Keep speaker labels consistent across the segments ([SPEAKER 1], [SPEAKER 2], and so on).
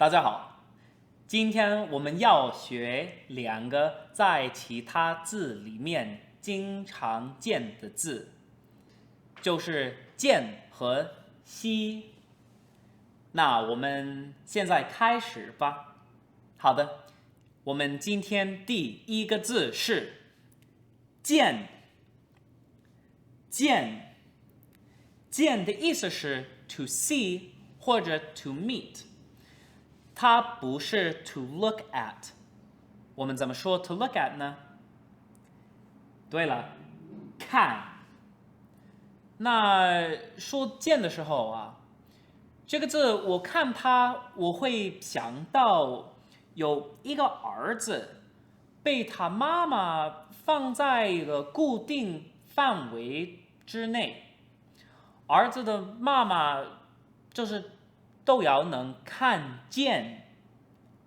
[SPEAKER 1] 大家好，今天我们要学两个在其他字里面经常见的字，就是见和西。那我们现在开始吧。好的，我们今天第一个字是见。见，见的意思是 to see 或者 to meet。它不是 to look at， 我们怎么说 to look at 呢？对了，看。那说见的时候啊，这个字我看它，我会想到有一个儿子被他妈妈放在一个固定范围之内，儿子的妈妈就是都要能看见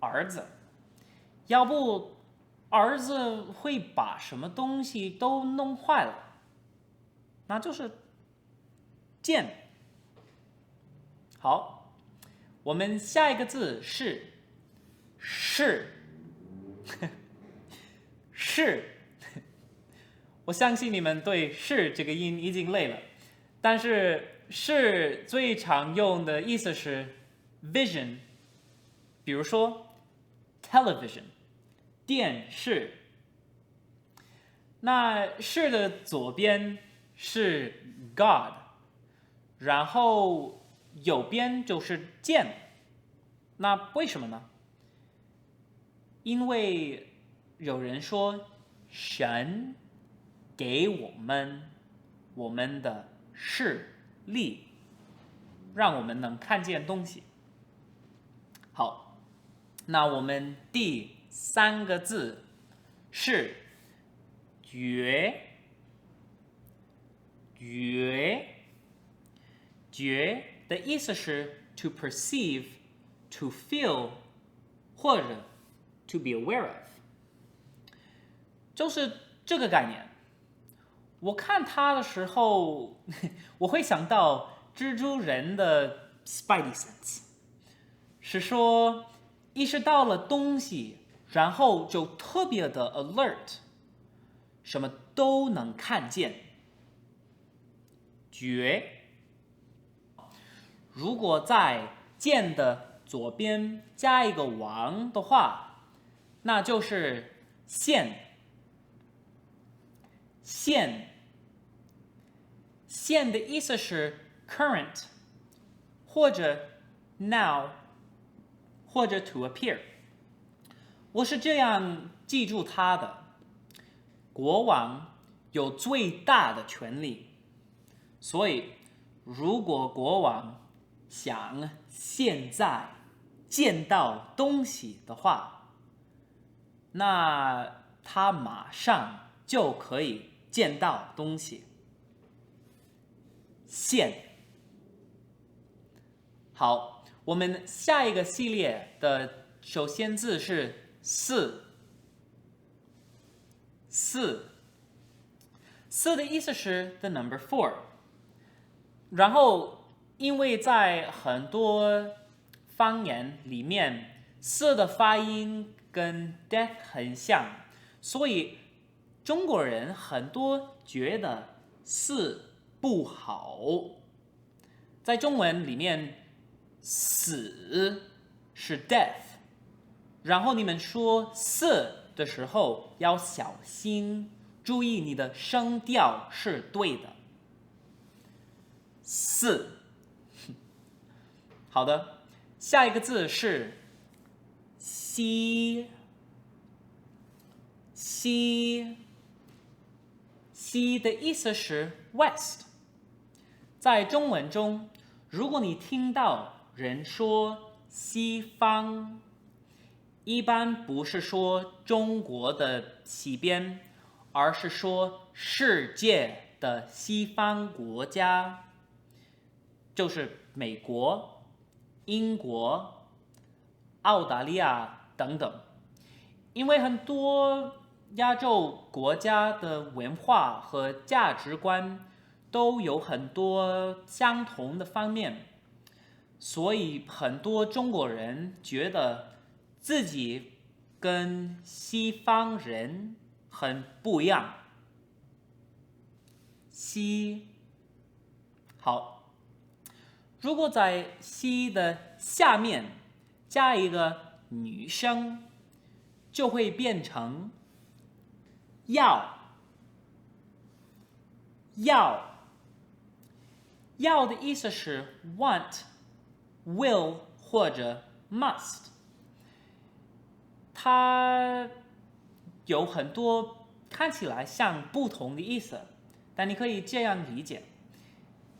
[SPEAKER 1] 儿子，要不儿子会把什么东西都弄坏了，那就是见。好，我们下一个字是是，我相信你们对是这个音已经累了，但是是最常用的意思是 vision， 比如说 television 电视。那是的左边是 God， 然后右边就是见。那为什么呢？因为有人说神给我们的视力，让我们能看见东西。好，那我们第三个字是觉。觉的意思是 to perceive, to feel 或者 to be aware of， 就是这个概念。我看它的时候，我会想到蜘蛛人的 Spidey sense， 是说意识到了东西，然后就特别的 alert， 什么都能看见。觉，如果在见的左边加一个王的话，那就是现。现的意思是 current 或者 now 或者 to appear。我是这样记住它的：国王有最大的权力，所以如果国王想现在见到东西的话，那他马上就可以见到东西。现。好，我们下一个系列的首先字是四。四的意思是 the number 4， 然后因为在很多方言里面，四的发音跟 death 很像，所以中国人很多觉得四不好。在中文里面，死是 death， 然后你们说四的时候要小心，注意你的声调是对的。四。好的，下一个字是西。西的意思是 west。在中文中，如果你听到人说西方，一般不是说中国的西边，而是说世界的西方国家，就是美国、英国、澳大利亚等等。因为很多亚洲国家的文化和价值观都有很多相同的方面，所以很多中国人觉得自己跟西方人很不一样。好，如果在西的下面加一个女声，就会变成要的意思是 want、will 或者 must， 它有很多看起来像不同的意思，但你可以这样理解：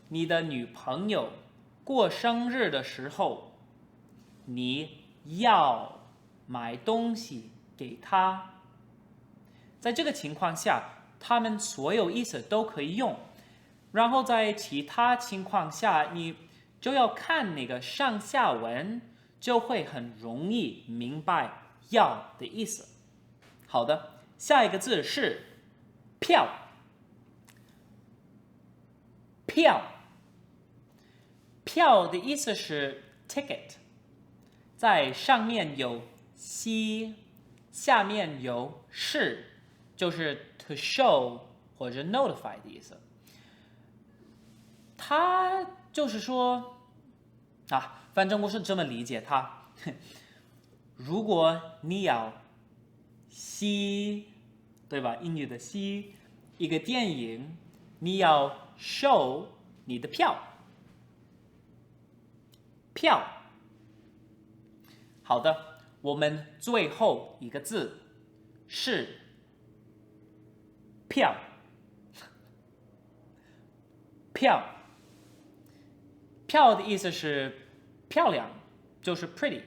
[SPEAKER 1] 你的女朋友过生日的时候，你要买东西给她。在这个情况下，它们所有意思都可以用。然后在其他情况下，你就要看那个上下文，就会很容易明白要的意思。好的，下一个字是票。票的意思是 ticket， 在上面有西，下面有是，就是 to show 或者 notify 的意思。它就是说反正我是这么理解它。如果你要对吧？英语的一个电影，你要 show 你的票。好的，我们最后一个字是票。票的意思是漂亮，就是 pretty。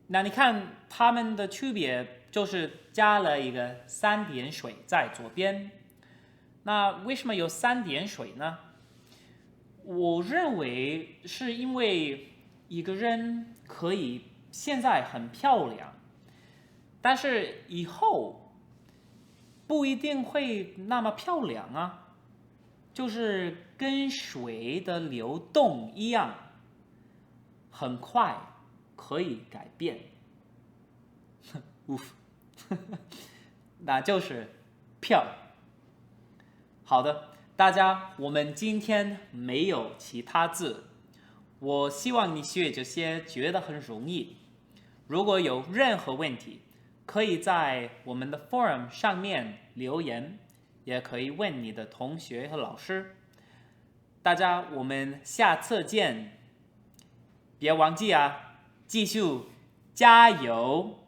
[SPEAKER 1] 那你看它们的区别，就是加了一个3点水在左边。那为什么有3点水呢？我认为是因为一个人可以现在很漂亮，但是以后不一定会那么漂亮啊。就是跟水的流动一样，很快可以改变。那就是票。好的，大家，我们今天没有其他字，我希望你学这些觉得很容易。如果有任何问题，可以在我们的 forum 上面留言，也可以问你的同学和老师。大家，我们下次见！别忘记继续加油！